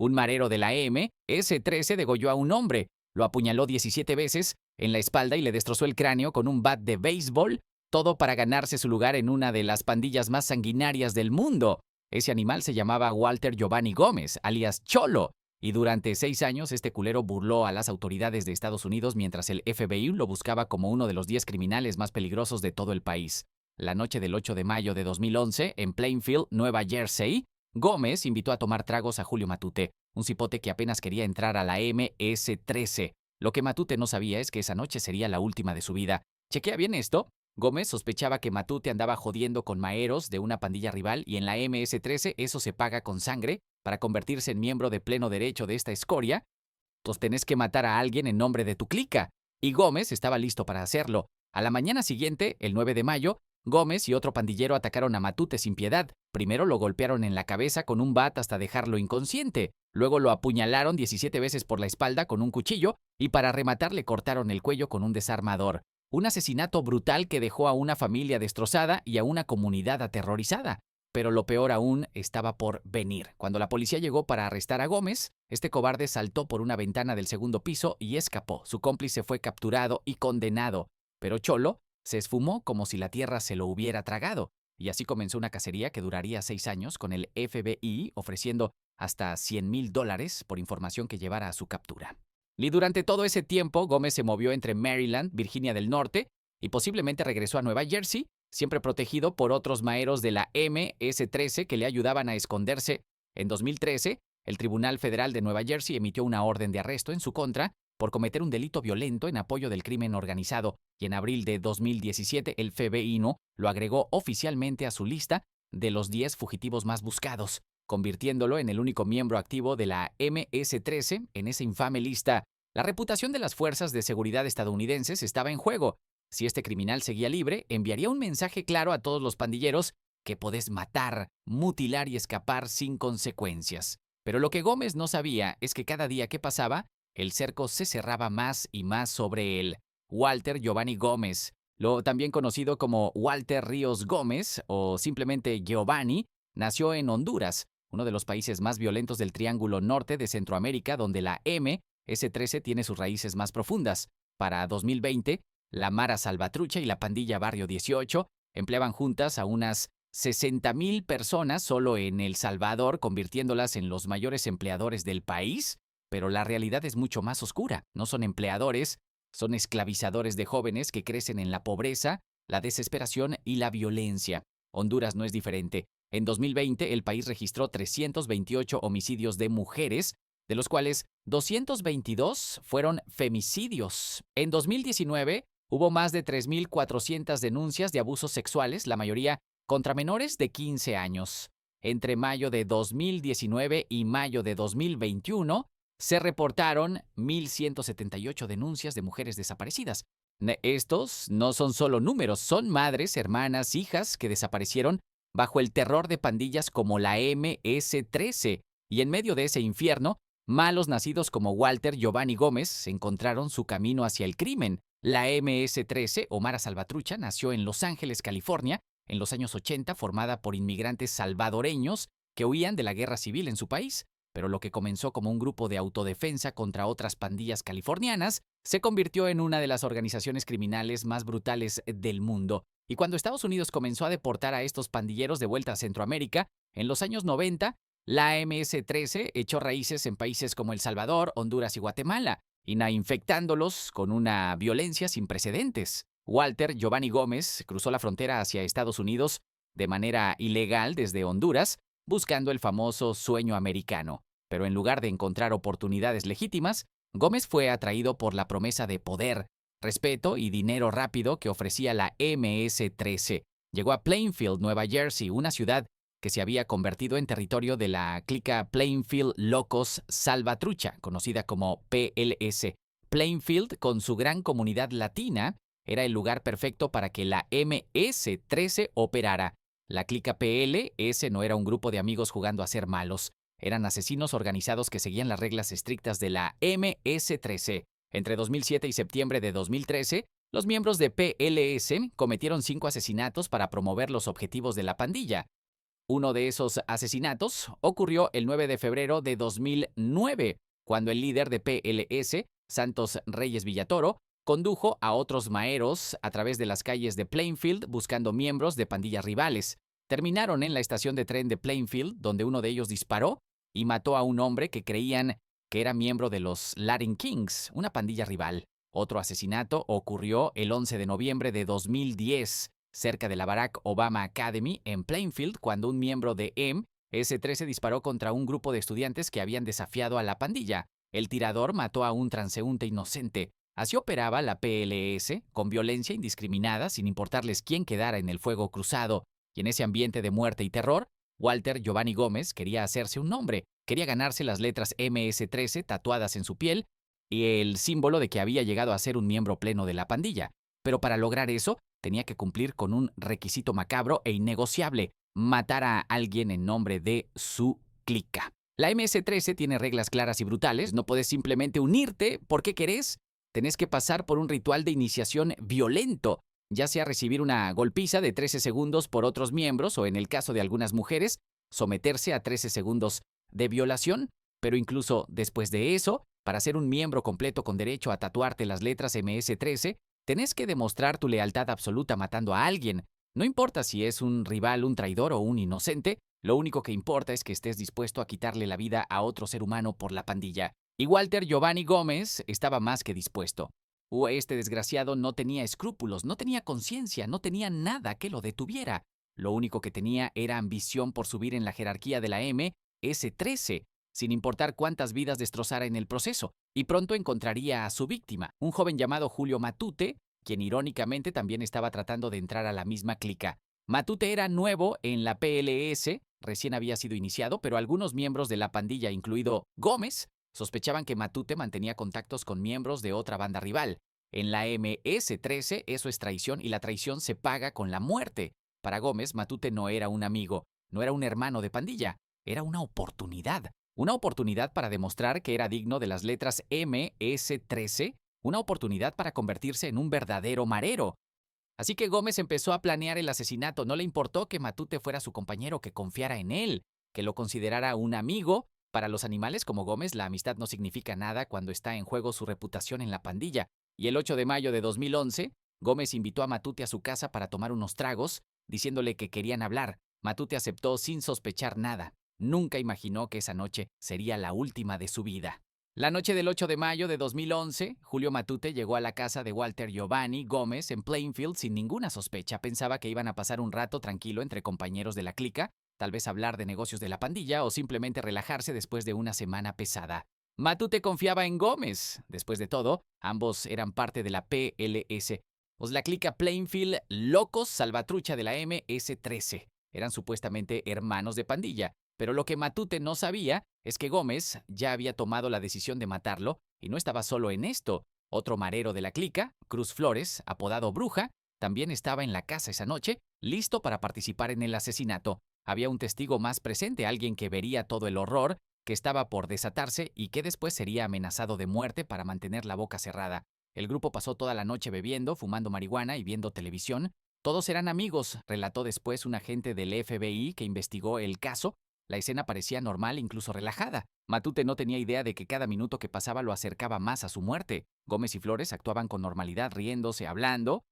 Un marero de la MS-13 degolló a un hombre, lo apuñaló 17 veces en la espalda y le destrozó el cráneo con un bat de béisbol, todo para ganarse su lugar en una de las pandillas más sanguinarias del mundo. Ese animal se llamaba Walter Giovanni Gómez, alias Cholo, y durante 6 años este culero burló a las autoridades de Estados Unidos mientras el FBI lo buscaba como uno de los 10 criminales más peligrosos de todo el país. La noche del 8 de mayo de 2011, en Plainfield, Nueva Jersey, Gómez invitó a tomar tragos a Julio Matute, un cipote que apenas quería entrar a la MS-13. Lo que Matute no sabía es que esa noche sería la última de su vida. ¿Chequea bien esto? Gómez sospechaba que Matute andaba jodiendo con maeros de una pandilla rival y en la MS-13 eso se paga con sangre. Para convertirse en miembro de pleno derecho de esta escoria, pues tenés que matar a alguien en nombre de tu clica. Y Gómez estaba listo para hacerlo. A la mañana siguiente, el 9 de mayo, Gómez y otro pandillero atacaron a Matute sin piedad. Primero lo golpearon en la cabeza con un bat hasta dejarlo inconsciente. Luego lo apuñalaron 17 veces por la espalda con un cuchillo y para rematar le cortaron el cuello con un desarmador. Un asesinato brutal que dejó a una familia destrozada y a una comunidad aterrorizada. Pero lo peor aún estaba por venir. Cuando la policía llegó para arrestar a Gómez, este cobarde saltó por una ventana del segundo piso y escapó. Su cómplice fue capturado y condenado. Pero Cholo se esfumó como si la tierra se lo hubiera tragado. Y así comenzó una cacería que duraría 6 años con el FBI ofreciendo hasta $100,000 por información que llevara a su captura. Y durante todo ese tiempo, Gómez se movió entre Maryland, Virginia del Norte y posiblemente regresó a Nueva Jersey, siempre protegido por otros maeros de la MS-13 que le ayudaban a esconderse. En 2013, el Tribunal Federal de Nueva Jersey emitió una orden de arresto en su contra por cometer un delito violento en apoyo del crimen organizado, y en abril de 2017 el FBI lo agregó oficialmente a su lista de los 10 fugitivos más buscados, convirtiéndolo en el único miembro activo de la MS-13 en esa infame lista. La reputación de las fuerzas de seguridad estadounidenses estaba en juego. Si este criminal seguía libre, enviaría un mensaje claro a todos los pandilleros que podés matar, mutilar y escapar sin consecuencias. Pero lo que Gómez no sabía es que cada día que pasaba, el cerco se cerraba más y más sobre él. Walter Giovanni Gómez, lo también conocido como Walter Ríos Gómez o simplemente Giovanni, nació en Honduras, uno de los países más violentos del Triángulo Norte de Centroamérica, donde la MS-13 tiene sus raíces más profundas. Para 2020, la Mara Salvatrucha y la pandilla Barrio 18 empleaban juntas a unas 60,000 personas solo en El Salvador, convirtiéndolas en los mayores empleadores del país. Pero la realidad es mucho más oscura. No son empleadores, son esclavizadores de jóvenes que crecen en la pobreza, la desesperación y la violencia. Honduras no es diferente. En 2020, el país registró 328 homicidios de mujeres, de los cuales 222 fueron femicidios. En 2019, hubo más de 3,400 denuncias de abusos sexuales, la mayoría contra menores de 15 años. Entre mayo de 2019 y mayo de 2021, se reportaron 1,178 denuncias de mujeres desaparecidas. Estos no son solo números, son madres, hermanas, hijas que desaparecieron bajo el terror de pandillas como la MS-13. Y en medio de ese infierno, malos nacidos como Walter Giovanni Gómez encontraron su camino hacia el crimen. La MS-13, o Mara Salvatrucha, nació en Los Ángeles, California, en los años 80, formada por inmigrantes salvadoreños que huían de la guerra civil en su país. Pero lo que comenzó como un grupo de autodefensa contra otras pandillas californianas se convirtió en una de las organizaciones criminales más brutales del mundo. Y cuando Estados Unidos comenzó a deportar a estos pandilleros de vuelta a Centroamérica, en los años 90, la MS-13 echó raíces en países como El Salvador, Honduras y Guatemala, infectándolos con una violencia sin precedentes. Walter Giovanni Gómez cruzó la frontera hacia Estados Unidos de manera ilegal desde Honduras, buscando el famoso sueño americano. Pero en lugar de encontrar oportunidades legítimas, Gómez fue atraído por la promesa de poder, respeto y dinero rápido que ofrecía la MS-13. Llegó a Plainfield, Nueva Jersey, una ciudad que se había convertido en territorio de la clica Plainfield Locos Salvatrucha, conocida como PLS. Plainfield, con su gran comunidad latina, era el lugar perfecto para que la MS-13 operara. La clica PLS no era un grupo de amigos jugando a ser malos. Eran asesinos organizados que seguían las reglas estrictas de la MS-13. Entre 2007 y septiembre de 2013, los miembros de PLS cometieron 5 asesinatos para promover los objetivos de la pandilla. Uno de esos asesinatos ocurrió el 9 de febrero de 2009, cuando el líder de PLS, Santos Reyes Villatoro, condujo a otros maeros a través de las calles de Plainfield buscando miembros de pandillas rivales. Terminaron en la estación de tren de Plainfield, donde uno de ellos disparó y mató a un hombre que creían que era miembro de los Latin Kings, una pandilla rival. Otro asesinato ocurrió el 11 de noviembre de 2010, cerca de la Barack Obama Academy en Plainfield, cuando un miembro de MS-13 disparó contra un grupo de estudiantes que habían desafiado a la pandilla. El tirador mató a un transeúnte inocente. Así operaba la PLS, con violencia indiscriminada, sin importarles quién quedara en el fuego cruzado. Y en ese ambiente de muerte y terror, Walter Giovanni Gómez quería hacerse un nombre, quería ganarse las letras MS-13 tatuadas en su piel y el símbolo de que había llegado a ser un miembro pleno de la pandilla. Pero para lograr eso, tenía que cumplir con un requisito macabro e innegociable: matar a alguien en nombre de su clica. La MS-13 tiene reglas claras y brutales. No puedes simplemente unirte porque querés. Tenés que pasar por un ritual de iniciación violento, ya sea recibir una golpiza de 13 segundos por otros miembros o, en el caso de algunas mujeres, someterse a 13 segundos de violación. Pero incluso después de eso, para ser un miembro completo con derecho a tatuarte las letras MS-13, tenés que demostrar tu lealtad absoluta matando a alguien. No importa si es un rival, un traidor o un inocente, lo único que importa es que estés dispuesto a quitarle la vida a otro ser humano por la pandilla. Y Walter Giovanni Gómez estaba más que dispuesto. Este desgraciado no tenía escrúpulos, no tenía conciencia, no tenía nada que lo detuviera. Lo único que tenía era ambición por subir en la jerarquía de la MS-13, sin importar cuántas vidas destrozara en el proceso, y pronto encontraría a su víctima, un joven llamado Julio Matute, quien irónicamente también estaba tratando de entrar a la misma clica. Matute era nuevo en la PLS, recién había sido iniciado, pero algunos miembros de la pandilla, incluido Gómez, sospechaban que Matute mantenía contactos con miembros de otra banda rival. En la MS-13 eso es traición y la traición se paga con la muerte. Para Gómez, Matute no era un amigo, no era un hermano de pandilla, era una oportunidad. Una oportunidad para demostrar que era digno de las letras MS-13, una oportunidad para convertirse en un verdadero marero. Así que Gómez empezó a planear el asesinato. No le importó que Matute fuera su compañero, que confiara en él, que lo considerara un amigo. Para los animales como Gómez, la amistad no significa nada cuando está en juego su reputación en la pandilla. Y el 8 de mayo de 2011, Gómez invitó a Matute a su casa para tomar unos tragos, diciéndole que querían hablar. Matute aceptó sin sospechar nada. Nunca imaginó que esa noche sería la última de su vida. La noche del 8 de mayo de 2011, Julio Matute llegó a la casa de Walter Giovanni Gómez en Plainfield sin ninguna sospecha. Pensaba que iban a pasar un rato tranquilo entre compañeros de la clica, tal vez hablar de negocios de la pandilla o simplemente relajarse después de una semana pesada. Matute confiaba en Gómez. Después de todo, ambos eran parte de la PLS, la clica Plainfield Locos Salvatrucha de la MS-13. Eran supuestamente hermanos de pandilla. Pero lo que Matute no sabía es que Gómez ya había tomado la decisión de matarlo y no estaba solo en esto. Otro marero de la clica, Cruz Flores, apodado Bruja, también estaba en la casa esa noche, listo para participar en el asesinato. Había un testigo más presente, alguien que vería todo el horror que estaba por desatarse y que después sería amenazado de muerte para mantener la boca cerrada. El grupo pasó toda la noche bebiendo, fumando marihuana y viendo televisión. Todos eran amigos, relató después un agente del FBI que investigó el caso. La escena parecía normal, incluso relajada. Matute no tenía idea de que cada minuto que pasaba lo acercaba más a su muerte. Gómez y Flores actuaban con normalidad, riéndose, hablando,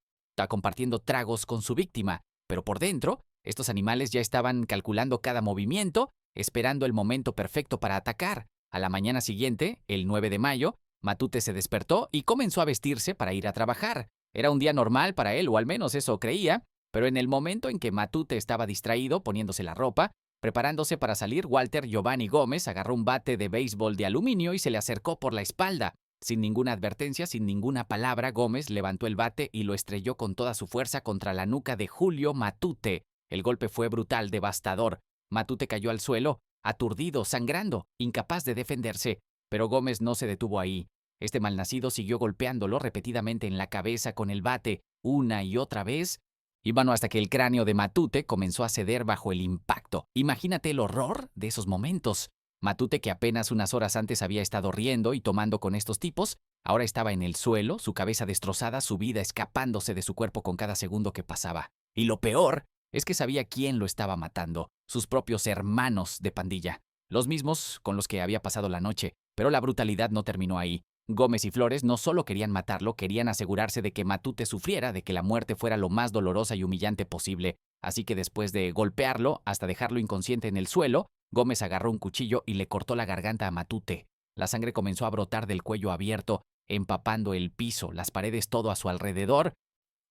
compartiendo tragos con su víctima. Pero por dentro, estos animales ya estaban calculando cada movimiento, esperando el momento perfecto para atacar. A la mañana siguiente, el 9 de mayo, Matute se despertó y comenzó a vestirse para ir a trabajar. Era un día normal para él, o al menos eso creía, pero en el momento en que Matute estaba distraído poniéndose la ropa, preparándose para salir, Walter Giovanni Gómez agarró un bate de béisbol de aluminio y se le acercó por la espalda. Sin ninguna advertencia, sin ninguna palabra, Gómez levantó el bate y lo estrelló con toda su fuerza contra la nuca de Julio Matute. El golpe fue brutal, devastador. Matute cayó al suelo, aturdido, sangrando, incapaz de defenderse. Pero Gómez no se detuvo ahí. Este malnacido siguió golpeándolo repetidamente en la cabeza con el bate, una y otra vez, y bueno, hasta que el cráneo de Matute comenzó a ceder bajo el impacto. Imagínate el horror de esos momentos. Matute, que apenas unas horas antes había estado riendo y tomando con estos tipos, ahora estaba en el suelo, su cabeza destrozada, su vida escapándose de su cuerpo con cada segundo que pasaba. Y lo peor es que sabía quién lo estaba matando, sus propios hermanos de pandilla, los mismos con los que había pasado la noche. Pero la brutalidad no terminó ahí. Gómez y Flores no solo querían matarlo, querían asegurarse de que Matute sufriera, de que la muerte fuera lo más dolorosa y humillante posible. Así que después de golpearlo hasta dejarlo inconsciente en el suelo, Gómez agarró un cuchillo y le cortó la garganta a Matute. La sangre comenzó a brotar del cuello abierto, empapando el piso, las paredes, todo a su alrededor.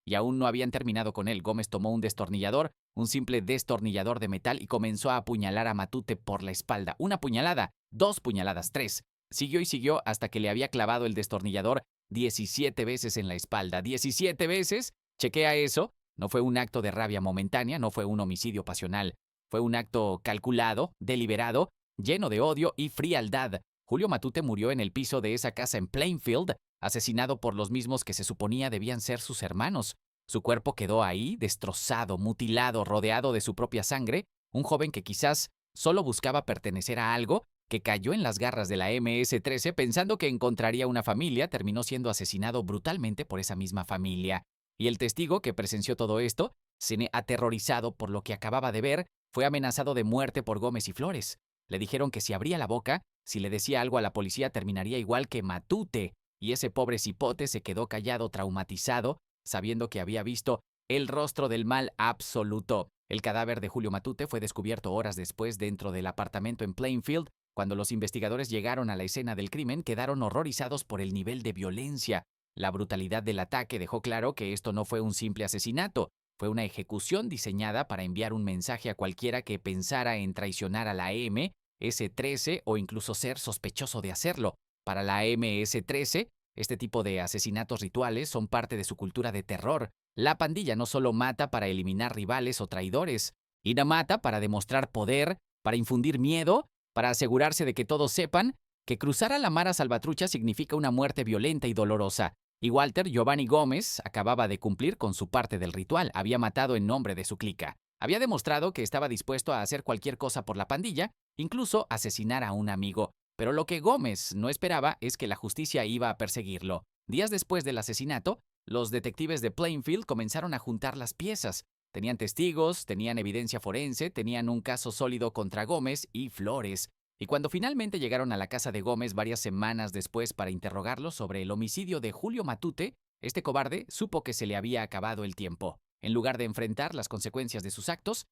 Y aún no habían terminado con él. Gómez tomó un destornillador, un simple destornillador de metal, y comenzó a apuñalar a Matute por la espalda. Una puñalada, 2 puñaladas, 3. Siguió y siguió hasta que le había clavado el destornillador 17 veces en la espalda. ¡17 veces! Chequea eso. No fue un acto de rabia momentánea, no fue un homicidio pasional. Fue un acto calculado, deliberado, lleno de odio y frialdad. Julio Matute murió en el piso de esa casa en Plainfield, asesinado por los mismos que se suponía debían ser sus hermanos. Su cuerpo quedó ahí, destrozado, mutilado, rodeado de su propia sangre. Un joven que quizás solo buscaba pertenecer a algo, que cayó en las garras de la MS-13 pensando que encontraría una familia, terminó siendo asesinado brutalmente por esa misma familia. Y el testigo que presenció todo esto, aterrorizado por lo que acababa de ver, fue amenazado de muerte por Gómez y Flores. Le dijeron que si abría la boca, si le decía algo a la policía, terminaría igual que Matute. Y ese pobre cipote se quedó callado, traumatizado, sabiendo que había visto el rostro del mal absoluto. El cadáver de Julio Matute fue descubierto horas después dentro del apartamento en Plainfield. Cuando los investigadores llegaron a la escena del crimen, quedaron horrorizados por el nivel de violencia. La brutalidad del ataque dejó claro que esto no fue un simple asesinato, fue una ejecución diseñada para enviar un mensaje a cualquiera que pensara en traicionar a la MS-13 o incluso ser sospechoso de hacerlo. Para la MS-13, este tipo de asesinatos rituales son parte de su cultura de terror. La pandilla no solo mata para eliminar rivales o traidores, Ina mata para demostrar poder, para infundir miedo, para asegurarse de que todos sepan que cruzar a la Mara Salvatrucha significa una muerte violenta y dolorosa. Y Walter Giovanni Gómez acababa de cumplir con su parte del ritual, había matado en nombre de su clica. Había demostrado que estaba dispuesto a hacer cualquier cosa por la pandilla, incluso asesinar a un amigo. Pero lo que Gómez no esperaba es que la justicia iba a perseguirlo. Días después del asesinato, los detectives de Plainfield comenzaron a juntar las piezas. Tenían testigos, tenían evidencia forense, tenían un caso sólido contra Gómez y Flores. Y cuando finalmente llegaron a la casa de Gómez varias semanas después para interrogarlo sobre el homicidio de Julio Matute, este cobarde supo que se le había acabado el tiempo. En lugar de enfrentar las consecuencias de sus actos,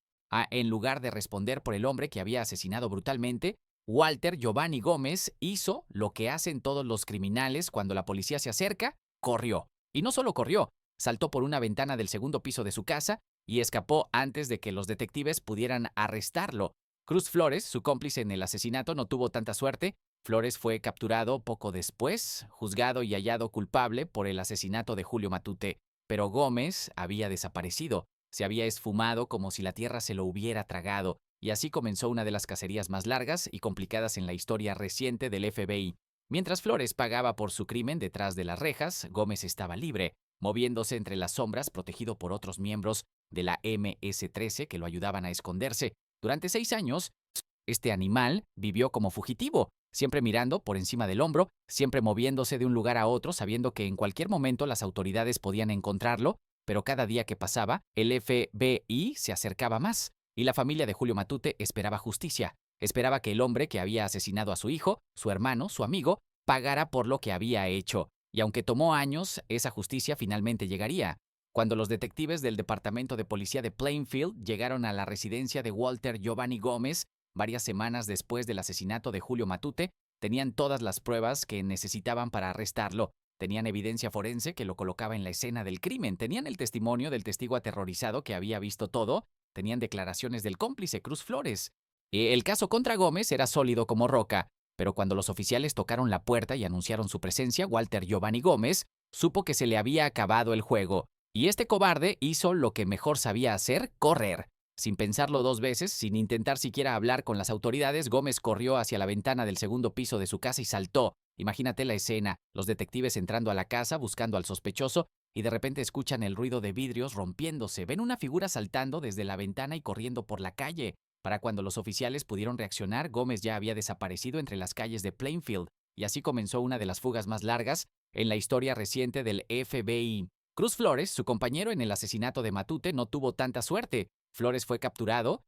en lugar de responder por el hombre que había asesinado brutalmente, Walter Giovanni Gómez hizo lo que hacen todos los criminales cuando la policía se acerca: corrió. Y no solo corrió, saltó por una ventana del segundo piso de su casa y escapó antes de que los detectives pudieran arrestarlo. Cruz Flores, su cómplice en el asesinato, no tuvo tanta suerte. Flores fue capturado poco después, juzgado y hallado culpable por el asesinato de Julio Matute. Pero Gómez había desaparecido, se había esfumado como si la tierra se lo hubiera tragado, y así comenzó una de las cacerías más largas y complicadas en la historia reciente del FBI. Mientras Flores pagaba por su crimen detrás de las rejas, Gómez estaba libre, moviéndose entre las sombras, protegido por otros miembros de la MS-13 que lo ayudaban a esconderse. Durante 6 años, este animal vivió como fugitivo, siempre mirando por encima del hombro, siempre moviéndose de un lugar a otro, sabiendo que en cualquier momento las autoridades podían encontrarlo, pero cada día que pasaba, el FBI se acercaba más, y la familia de Julio Matute esperaba justicia. Esperaba que el hombre que había asesinado a su hijo, su hermano, su amigo, pagara por lo que había hecho. Y aunque tomó años, esa justicia finalmente llegaría. Cuando los detectives del Departamento de Policía de Plainfield llegaron a la residencia de Walter Giovanni Gómez, varias semanas después del asesinato de Julio Matute, tenían todas las pruebas que necesitaban para arrestarlo. Tenían evidencia forense que lo colocaba en la escena del crimen, tenían el testimonio del testigo aterrorizado que había visto todo, tenían declaraciones del cómplice Cruz Flores. El caso contra Gómez era sólido como roca, pero cuando los oficiales tocaron la puerta y anunciaron su presencia, Walter Giovanni Gómez supo que se le había acabado el juego. Y este cobarde hizo lo que mejor sabía hacer: correr. Sin pensarlo 2 veces, sin intentar siquiera hablar con las autoridades, Gómez corrió hacia la ventana del segundo piso de su casa y saltó. Imagínate la escena, los detectives entrando a la casa buscando al sospechoso y de repente escuchan el ruido de vidrios rompiéndose. Ven una figura saltando desde la ventana y corriendo por la calle. Para cuando los oficiales pudieron reaccionar, Gómez ya había desaparecido entre las calles de Plainfield, y así comenzó una de las fugas más largas en la historia reciente del FBI. Cruz Flores, su compañero en el asesinato de Matute, no tuvo tanta suerte. Flores fue capturado,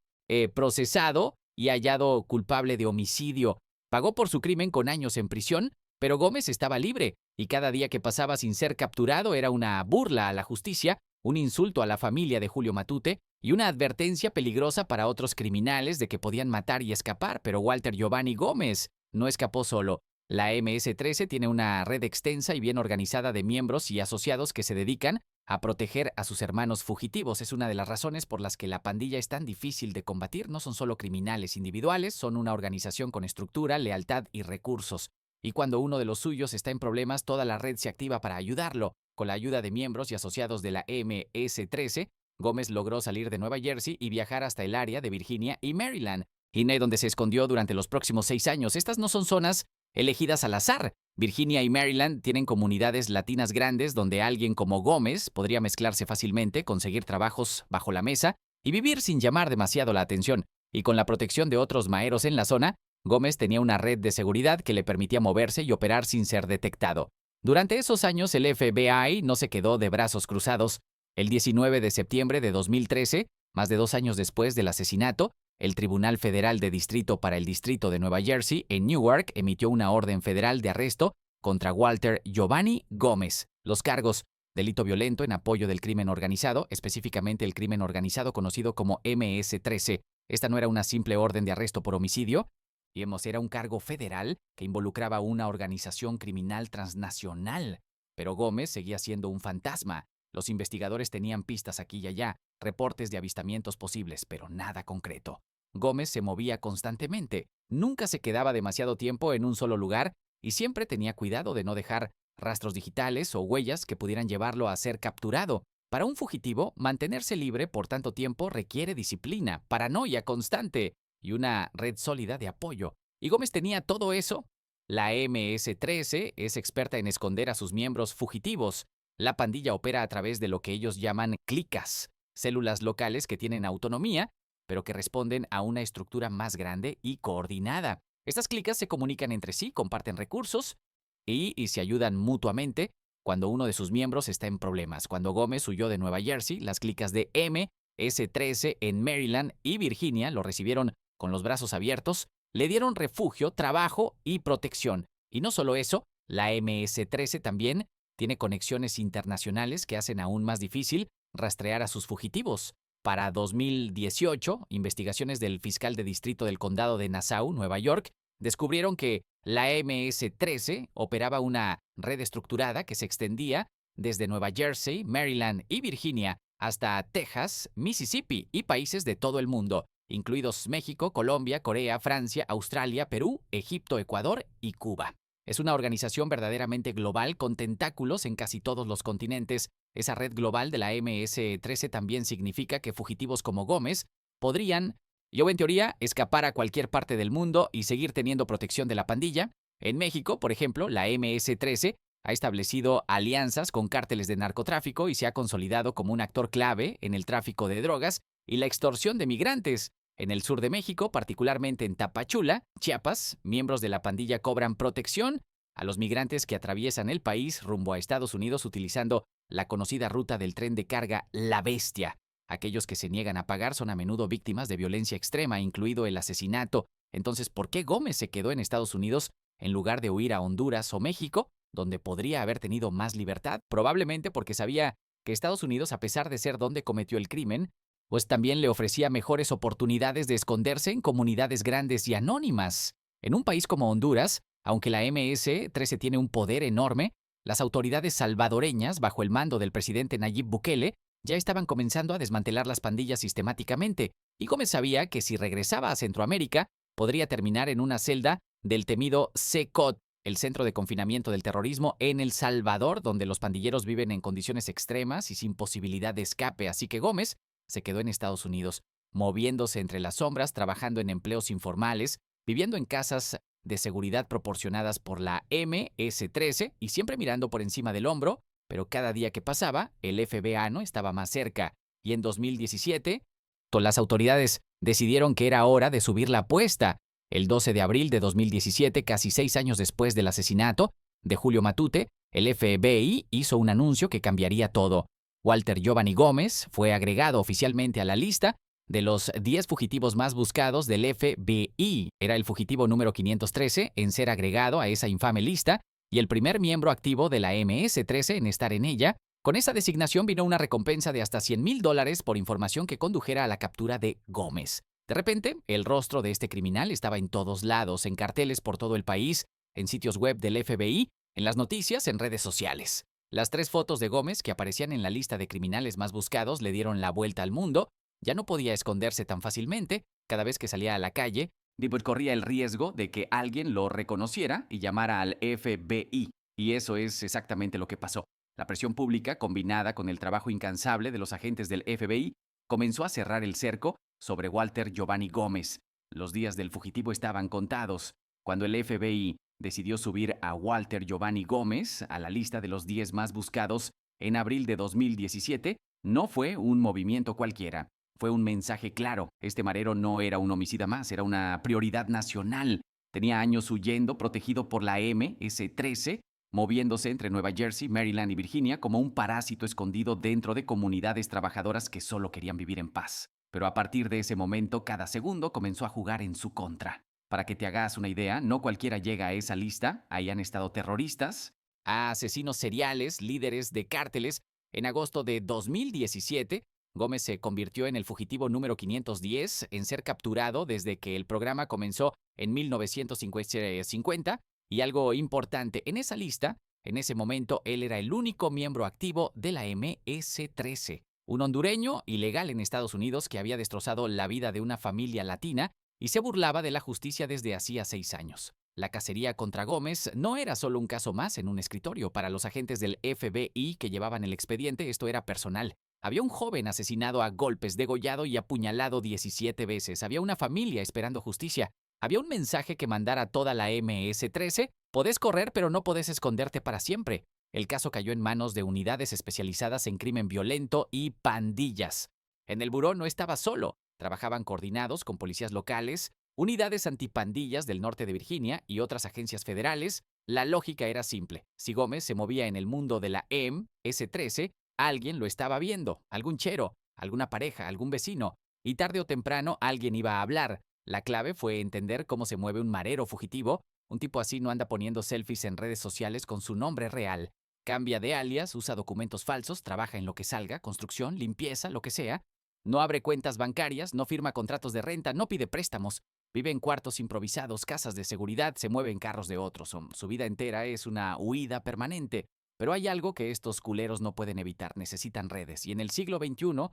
procesado y hallado culpable de homicidio. Pagó por su crimen con años en prisión, pero Gómez estaba libre, y cada día que pasaba sin ser capturado era una burla a la justicia, un insulto a la familia de Julio Matute y una advertencia peligrosa para otros criminales de que podían matar y escapar, pero Walter Giovanni Gómez no escapó solo. La MS-13 tiene una red extensa y bien organizada de miembros y asociados que se dedican a proteger a sus hermanos fugitivos. Es una de las razones por las que la pandilla es tan difícil de combatir. No son solo criminales individuales, son una organización con estructura, lealtad y recursos. Y cuando uno de los suyos está en problemas, toda la red se activa para ayudarlo. Con la ayuda de miembros y asociados de la MS-13, Gómez logró salir de Nueva Jersey y viajar hasta el área de Virginia y Maryland, donde se escondió durante los próximos 6 años. Estas no son zonas elegidas al azar. Virginia y Maryland tienen comunidades latinas grandes donde alguien como Gómez podría mezclarse fácilmente, conseguir trabajos bajo la mesa y vivir sin llamar demasiado la atención. Y con la protección de otros maeros en la zona, Gómez tenía una red de seguridad que le permitía moverse y operar sin ser detectado. Durante esos años, el FBI no se quedó de brazos cruzados. El 19 de septiembre de 2013, más de 2 años después del asesinato, el Tribunal Federal de Distrito para el Distrito de Nueva Jersey, en Newark, emitió una orden federal de arresto contra Walter Giovanni Gómez. Los cargos: delito violento en apoyo del crimen organizado, específicamente el crimen organizado conocido como MS-13. Esta no era una simple orden de arresto por homicidio, era un cargo federal que involucraba una organización criminal transnacional. Pero Gómez seguía siendo un fantasma. Los investigadores tenían pistas aquí y allá, reportes de avistamientos posibles, pero nada concreto. Gómez se movía constantemente, nunca se quedaba demasiado tiempo en un solo lugar y siempre tenía cuidado de no dejar rastros digitales o huellas que pudieran llevarlo a ser capturado. Para un fugitivo, mantenerse libre por tanto tiempo requiere disciplina, paranoia constante y una red sólida de apoyo. Y Gómez tenía todo eso. La MS-13 es experta en esconder a sus miembros fugitivos. La pandilla opera a través de lo que ellos llaman clicas, células locales que tienen autonomía, pero que responden a una estructura más grande y coordinada. Estas clicas se comunican entre sí, comparten recursos y se ayudan mutuamente cuando uno de sus miembros está en problemas. Cuando Gómez huyó de Nueva Jersey, las clicas de MS-13 en Maryland y Virginia lo recibieron con los brazos abiertos, le dieron refugio, trabajo y protección. Y no solo eso, la MS-13 también tiene conexiones internacionales que hacen aún más difícil rastrear a sus fugitivos. Para 2018, investigaciones del fiscal de distrito del condado de Nassau, Nueva York, descubrieron que la MS-13 operaba una red estructurada que se extendía desde Nueva Jersey, Maryland y Virginia hasta Texas, Mississippi y países de todo el mundo, incluidos México, Colombia, Corea, Francia, Australia, Perú, Egipto, Ecuador y Cuba. Es una organización verdaderamente global con tentáculos en casi todos los continentes. Esa red global de la MS-13 también significa que fugitivos como Gómez podrían, en teoría, escapar a cualquier parte del mundo y seguir teniendo protección de la pandilla. En México, por ejemplo, la MS-13 ha establecido alianzas con cárteles de narcotráfico y se ha consolidado como un actor clave en el tráfico de drogas y la extorsión de migrantes. En el sur de México, particularmente en Tapachula, Chiapas, miembros de la pandilla cobran protección a los migrantes que atraviesan el país rumbo a Estados Unidos utilizando la conocida ruta del tren de carga La Bestia. Aquellos que se niegan a pagar son a menudo víctimas de violencia extrema, incluido el asesinato. Entonces, ¿por qué Gómez se quedó en Estados Unidos en lugar de huir a Honduras o México, donde podría haber tenido más libertad? Probablemente porque sabía que Estados Unidos, a pesar de ser donde cometió el crimen, pues también le ofrecía mejores oportunidades de esconderse en comunidades grandes y anónimas. En un país como Honduras, aunque la MS-13 tiene un poder enorme, las autoridades salvadoreñas, bajo el mando del presidente Nayib Bukele, ya estaban comenzando a desmantelar las pandillas sistemáticamente, y Gómez sabía que si regresaba a Centroamérica, podría terminar en una celda del temido CECOT, el Centro de Confinamiento del Terrorismo en El Salvador, donde los pandilleros viven en condiciones extremas y sin posibilidad de escape. Así que Gómez se quedó en Estados Unidos, moviéndose entre las sombras, trabajando en empleos informales, viviendo en casas de seguridad proporcionadas por la MS-13 y siempre mirando por encima del hombro, pero cada día que pasaba, el FBI no estaba más cerca. Y en 2017, las autoridades decidieron que era hora de subir la apuesta. El 12 de abril de 2017, casi 6 años después del asesinato de Julio Matute, el FBI hizo un anuncio que cambiaría todo. Walter Giovanni Gómez fue agregado oficialmente a la lista de los 10 fugitivos más buscados del FBI. Era el fugitivo número 513 en ser agregado a esa infame lista y el primer miembro activo de la MS-13 en estar en ella. Con esa designación vino una recompensa de hasta $100,000 por información que condujera a la captura de Gómez. De repente, el rostro de este criminal estaba en todos lados, en carteles por todo el país, en sitios web del FBI, en las noticias, en redes sociales. Las 3 fotos de Gómez que aparecían en la lista de criminales más buscados le dieron la vuelta al mundo. Ya no podía esconderse tan fácilmente. Cada vez que salía a la calle, corría el riesgo de que alguien lo reconociera y llamara al FBI. Y eso es exactamente lo que pasó. La presión pública, combinada con el trabajo incansable de los agentes del FBI, comenzó a cerrar el cerco sobre Walter Giovanni Gómez. Los días del fugitivo estaban contados. Cuando el FBI decidió subir a Walter Giovanni Gómez a la lista de los 10 más buscados en abril de 2017, no fue un movimiento cualquiera. Fue un mensaje claro. Este marero no era un homicida más, era una prioridad nacional. Tenía años huyendo, protegido por la MS-13, moviéndose entre Nueva Jersey, Maryland y Virginia como un parásito escondido dentro de comunidades trabajadoras que solo querían vivir en paz. Pero a partir de ese momento, cada segundo comenzó a jugar en su contra. Para que te hagas una idea, no cualquiera llega a esa lista. Ahí han estado terroristas, asesinos seriales, líderes de cárteles. En agosto de 2017, Gómez se convirtió en el fugitivo número 510 en ser capturado desde que el programa comenzó en 1950. Y algo importante, en esa lista, en ese momento, él era el único miembro activo de la MS-13, un hondureño ilegal en Estados Unidos que había destrozado la vida de una familia latina y se burlaba de la justicia desde hacía 6 años. La cacería contra Gómez no era solo un caso más en un escritorio. Para los agentes del FBI que llevaban el expediente, esto era personal. Había un joven asesinado a golpes, degollado y apuñalado 17 veces. Había una familia esperando justicia. Había un mensaje que mandar a toda la MS-13: podés correr, pero no podés esconderte para siempre. El caso cayó en manos de unidades especializadas en crimen violento y pandillas. En el buró no estaba solo. Trabajaban coordinados con policías locales, unidades antipandillas del norte de Virginia y otras agencias federales. La lógica era simple. Si Gómez se movía en el mundo de la MS-13, alguien lo estaba viendo, algún chero, alguna pareja, algún vecino, y tarde o temprano alguien iba a hablar. La clave fue entender cómo se mueve un marero fugitivo. Un tipo así no anda poniendo selfies en redes sociales con su nombre real. Cambia de alias, usa documentos falsos, trabaja en lo que salga, construcción, limpieza, lo que sea. No abre cuentas bancarias, no firma contratos de renta, no pide préstamos. Vive en cuartos improvisados, casas de seguridad, se mueve en carros de otros. Su vida entera es una huida permanente. Pero hay algo que estos culeros no pueden evitar, necesitan redes. Y en el siglo XXI,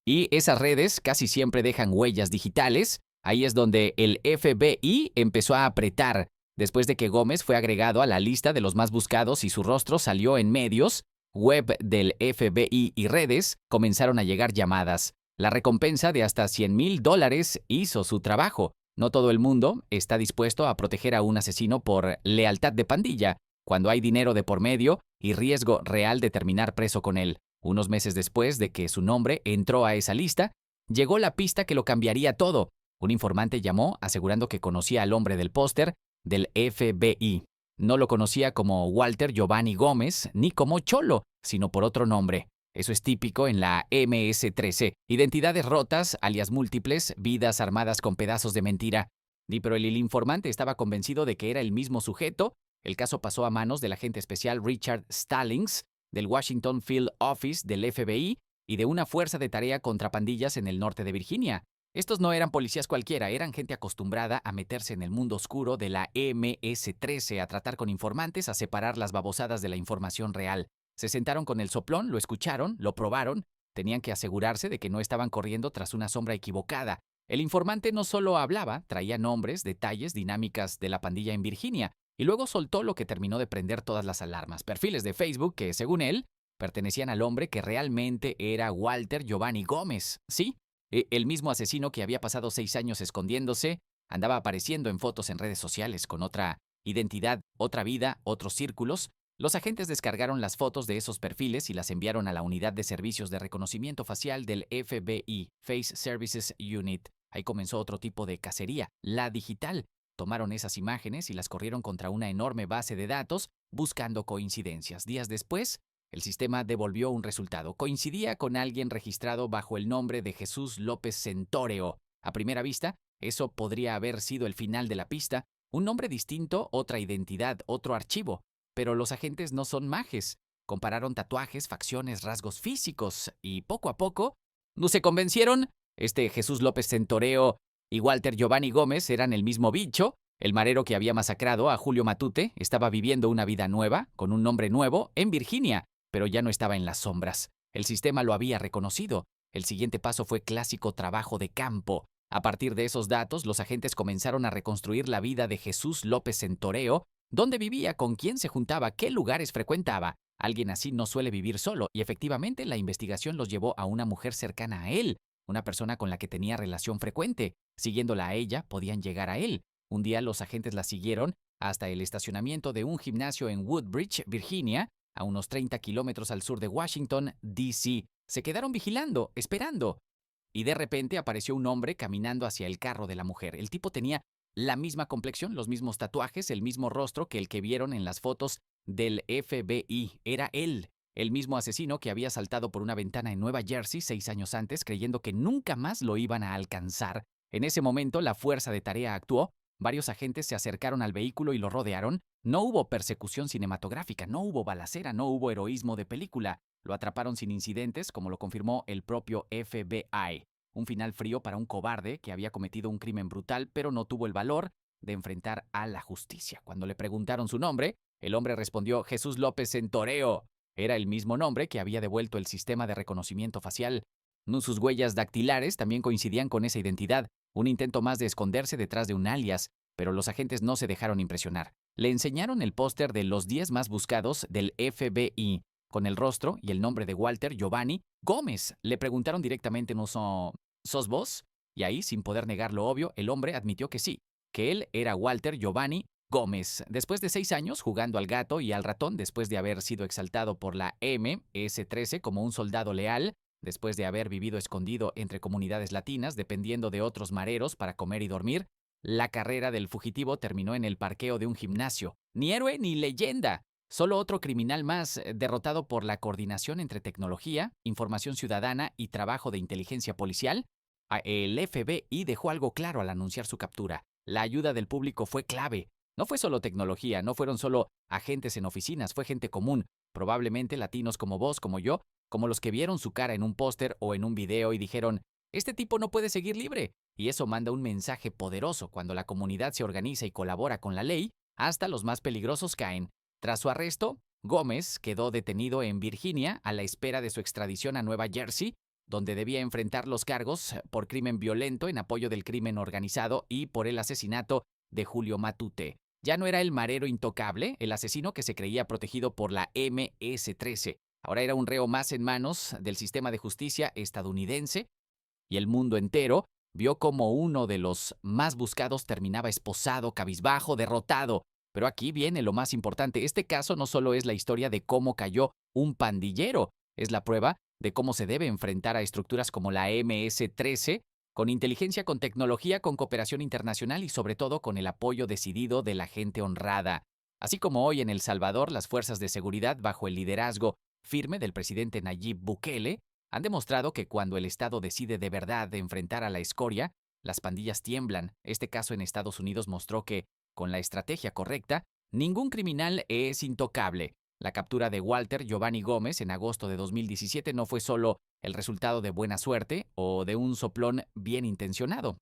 y esas redes casi siempre dejan huellas digitales. Ahí es donde el FBI empezó a apretar. Después de que Gómez fue agregado a la lista de los más buscados y su rostro salió en medios, web del FBI y redes, comenzaron a llegar llamadas. La recompensa de hasta $100,000 hizo su trabajo. No todo el mundo está dispuesto a proteger a un asesino por lealtad de pandilla, cuando hay dinero de por medio y riesgo real de terminar preso con él. Unos meses después de que su nombre entró a esa lista, llegó la pista que lo cambiaría todo. Un informante llamó asegurando que conocía al hombre del póster del FBI. No lo conocía como Walter Giovanni Gómez ni como Cholo, sino por otro nombre. Eso es típico en la MS-13. Identidades rotas, alias múltiples, vidas armadas con pedazos de mentira. Pero el informante estaba convencido de que era el mismo sujeto. El caso pasó a manos del agente especial Richard Stallings, del Washington Field Office del FBI y de una fuerza de tarea contra pandillas en el norte de Virginia. Estos no eran policías cualquiera, eran gente acostumbrada a meterse en el mundo oscuro de la MS-13, a tratar con informantes, a separar las babosadas de la información real. Se sentaron con el soplón, lo escucharon, lo probaron. Tenían que asegurarse de que no estaban corriendo tras una sombra equivocada. El informante no solo hablaba, traía nombres, detalles, dinámicas de la pandilla en Virginia, y luego soltó lo que terminó de prender todas las alarmas. Perfiles de Facebook que, según él, pertenecían al hombre que realmente era Walter Giovanni Gómez. Sí, el mismo asesino que había pasado 6 años escondiéndose, andaba apareciendo en fotos en redes sociales con otra identidad, otra vida, otros círculos. Los agentes descargaron las fotos de esos perfiles y las enviaron a la unidad de servicios de reconocimiento facial del FBI, Face Services Unit. Ahí comenzó otro tipo de cacería, la digital. Tomaron esas imágenes y las corrieron contra una enorme base de datos buscando coincidencias. Días después, El sistema devolvió un resultado. Coincidía con alguien registrado bajo el nombre de Jesús López Centóreo. A primera vista, eso podría haber sido el final de la pista. Un nombre distinto, otra identidad, otro archivo. Pero los agentes no son majes. Compararon tatuajes, facciones, rasgos físicos y poco a poco no se convencieron. Jesús López Centóreo y Walter Giovanni Gómez eran el mismo bicho. El marero que había masacrado a Julio Matute estaba viviendo una vida nueva, con un nombre nuevo, en Virginia, pero ya no estaba en las sombras. El sistema lo había reconocido. El siguiente paso fue clásico trabajo de campo. A partir de esos datos, los agentes comenzaron a reconstruir la vida de Jesús López Centóreo, dónde vivía, con quién se juntaba, qué lugares frecuentaba. Alguien así no suele vivir solo, y efectivamente la investigación los llevó a una mujer cercana a él, una persona con la que tenía relación frecuente. Siguiéndola a ella, podían llegar a él. Un día los agentes la siguieron hasta el estacionamiento de un gimnasio en Woodbridge, Virginia, a unos 30 kilómetros al sur de Washington, D.C. Se quedaron vigilando, esperando. Y de repente apareció un hombre caminando hacia el carro de la mujer. El tipo tenía la misma complexión, los mismos tatuajes, el mismo rostro que el que vieron en las fotos del FBI. Era él, el mismo asesino que había saltado por una ventana en Nueva Jersey 6 años antes, creyendo que nunca más lo iban a alcanzar. En ese momento, la fuerza de tarea actuó. Varios agentes se acercaron al vehículo y lo rodearon. No hubo persecución cinematográfica, no hubo balacera, no hubo heroísmo de película. Lo atraparon sin incidentes, como lo confirmó el propio FBI. Un final frío para un cobarde que había cometido un crimen brutal, pero no tuvo el valor de enfrentar a la justicia. Cuando le preguntaron su nombre, el hombre respondió Jesús López Centóreo. Era el mismo nombre que había devuelto el sistema de reconocimiento facial. Sus huellas dactilares también coincidían con esa identidad. Un intento más de esconderse detrás de un alias, pero los agentes no se dejaron impresionar. Le enseñaron el póster de los 10 más buscados del FBI, con el rostro y el nombre de Walter Giovanni Gómez. Le preguntaron directamente, ¿no sos vos? Y ahí, sin poder negar lo obvio, el hombre admitió que sí, que él era Walter Giovanni Gómez. Después de 6 años jugando al gato y al ratón, después de haber sido exaltado por la MS-13 como un soldado leal, después de haber vivido escondido entre comunidades latinas, dependiendo de otros mareros para comer y dormir, la carrera del fugitivo terminó en el parqueo de un gimnasio. Ni héroe ni leyenda, solo otro criminal más derrotado por la coordinación entre tecnología, información ciudadana y trabajo de inteligencia policial. El FBI dejó algo claro al anunciar su captura. La ayuda del público fue clave. No fue solo tecnología, no fueron solo agentes en oficinas, fue gente común, probablemente latinos como vos, como yo, como los que vieron su cara en un póster o en un video y dijeron, este tipo no puede seguir libre. Y eso manda un mensaje poderoso cuando la comunidad se organiza y colabora con la ley, hasta los más peligrosos caen. Tras su arresto, Gómez quedó detenido en Virginia a la espera de su extradición a Nueva Jersey, donde debía enfrentar los cargos por crimen violento en apoyo del crimen organizado y por el asesinato de Julio Matute. Ya no era el marero intocable, el asesino que se creía protegido por la MS-13. Ahora era un reo más en manos del sistema de justicia estadounidense, y el mundo entero vio como uno de los más buscados terminaba esposado, cabizbajo, derrotado. Pero aquí viene lo más importante. Este caso no solo es la historia de cómo cayó un pandillero, es la prueba de cómo se debe enfrentar a estructuras como la MS-13, con inteligencia, con tecnología, con cooperación internacional y sobre todo con el apoyo decidido de la gente honrada. Así como hoy en El Salvador, las fuerzas de seguridad, bajo el liderazgo firme del presidente Nayib Bukele, han demostrado que cuando el Estado decide de verdad de enfrentar a la escoria, las pandillas tiemblan. Este caso en Estados Unidos mostró que, con la estrategia correcta, ningún criminal es intocable. La captura de Walter Giovanni Gómez en agosto de 2017 no fue solo el resultado de buena suerte o de un soplón bien intencionado.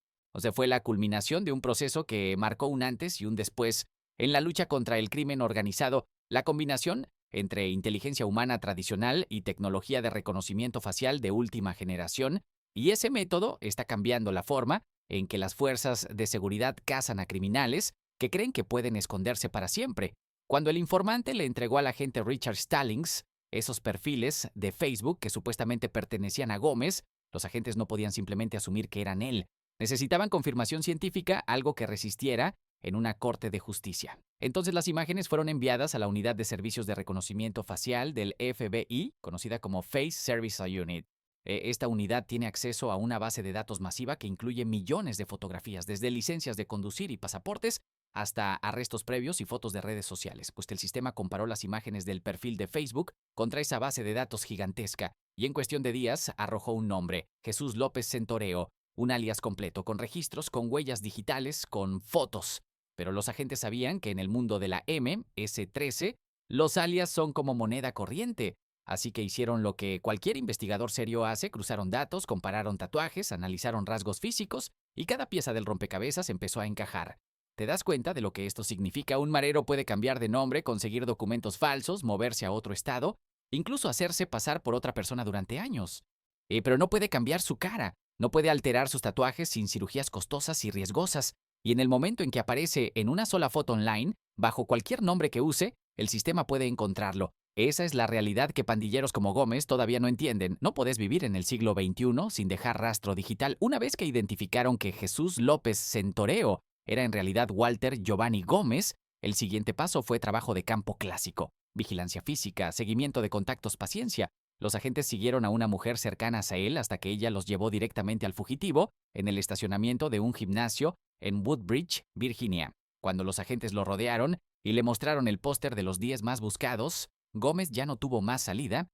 Fue la culminación de un proceso que marcó un antes y un después en la lucha contra el crimen organizado. La combinación entre inteligencia humana tradicional y tecnología de reconocimiento facial de última generación, y ese método está cambiando la forma en que las fuerzas de seguridad cazan a criminales que creen que pueden esconderse para siempre. Cuando el informante le entregó al agente Richard Stallings esos perfiles de Facebook que supuestamente pertenecían a Gómez, los agentes no podían simplemente asumir que eran él. Necesitaban confirmación científica, algo que resistiera en una corte de justicia. Entonces las imágenes fueron enviadas a la Unidad de Servicios de Reconocimiento Facial del FBI, conocida como Face Service Unit. Esta unidad tiene acceso a una base de datos masiva que incluye millones de fotografías, desde licencias de conducir y pasaportes hasta arrestos previos y fotos de redes sociales, pues el sistema comparó las imágenes del perfil de Facebook contra esa base de datos gigantesca y en cuestión de días arrojó un nombre, Jesús López Centoreo, un alias completo, con registros, con huellas digitales, con fotos. Pero los agentes sabían que en el mundo de la MS-13, los alias son como moneda corriente. Así que hicieron lo que cualquier investigador serio hace, cruzaron datos, compararon tatuajes, analizaron rasgos físicos y cada pieza del rompecabezas empezó a encajar. ¿Te das cuenta de lo que esto significa? Un marero puede cambiar de nombre, conseguir documentos falsos, moverse a otro estado, incluso hacerse pasar por otra persona durante años. Pero no puede cambiar su cara, no puede alterar sus tatuajes sin cirugías costosas y riesgosas. Y en el momento en que aparece en una sola foto online, bajo cualquier nombre que use, el sistema puede encontrarlo. Esa es la realidad que pandilleros como Gómez todavía no entienden. No podés vivir en el siglo XXI sin dejar rastro digital. Una vez que identificaron que Jesús López Centoreo era en realidad Walter Giovanni Gómez, el siguiente paso fue trabajo de campo clásico. Vigilancia física, seguimiento de contactos, paciencia. Los agentes siguieron a una mujer cercana a él hasta que ella los llevó directamente al fugitivo en el estacionamiento de un gimnasio en Woodbridge, Virginia. Cuando los agentes lo rodearon y le mostraron el póster de los 10 más buscados, Gómez ya no tuvo más salida.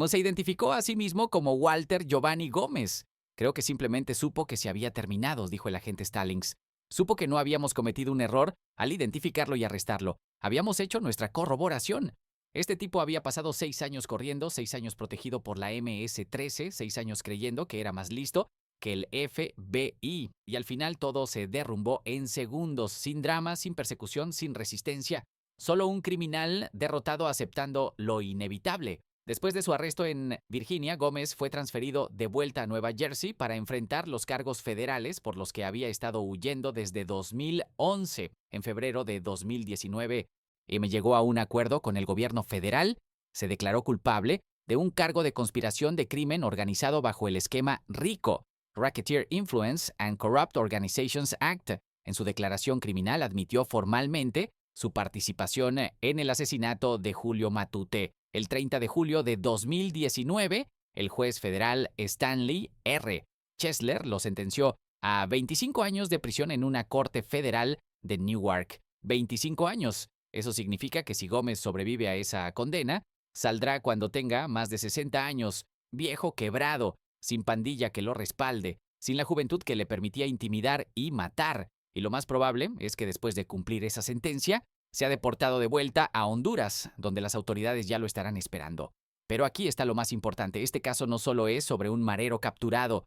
Se identificó a sí mismo como Walter Giovanni Gómez. Creo que simplemente supo que se había terminado, dijo el agente Stallings. Supo que no habíamos cometido un error al identificarlo y arrestarlo. Habíamos hecho nuestra corroboración. Este tipo había pasado 6 años corriendo, 6 años protegido por la MS-13, 6 años creyendo que era más listo que el FBI. Y al final todo se derrumbó en segundos, sin drama, sin persecución, sin resistencia. Solo un criminal derrotado aceptando lo inevitable. Después de su arresto en Virginia, Gómez fue transferido de vuelta a Nueva Jersey para enfrentar los cargos federales por los que había estado huyendo desde 2011. En febrero de 2019, llegó a un acuerdo con el gobierno federal, se declaró culpable de un cargo de conspiración de crimen organizado bajo el esquema RICO, Racketeer Influence and Corrupt Organizations Act. En su declaración criminal admitió formalmente su participación en el asesinato de Julio Matute. El 30 de julio de 2019, el juez federal Stanley R. Chesler lo sentenció a 25 años de prisión en una corte federal de Newark. 25 años. Eso significa que si Gómez sobrevive a esa condena, saldrá cuando tenga más de 60 años, viejo, quebrado, sin pandilla que lo respalde, sin la juventud que le permitía intimidar y matar. Y lo más probable es que después de cumplir esa sentencia, sea deportado de vuelta a Honduras, donde las autoridades ya lo estarán esperando. Pero aquí está lo más importante. Este caso no solo es sobre un marero capturado,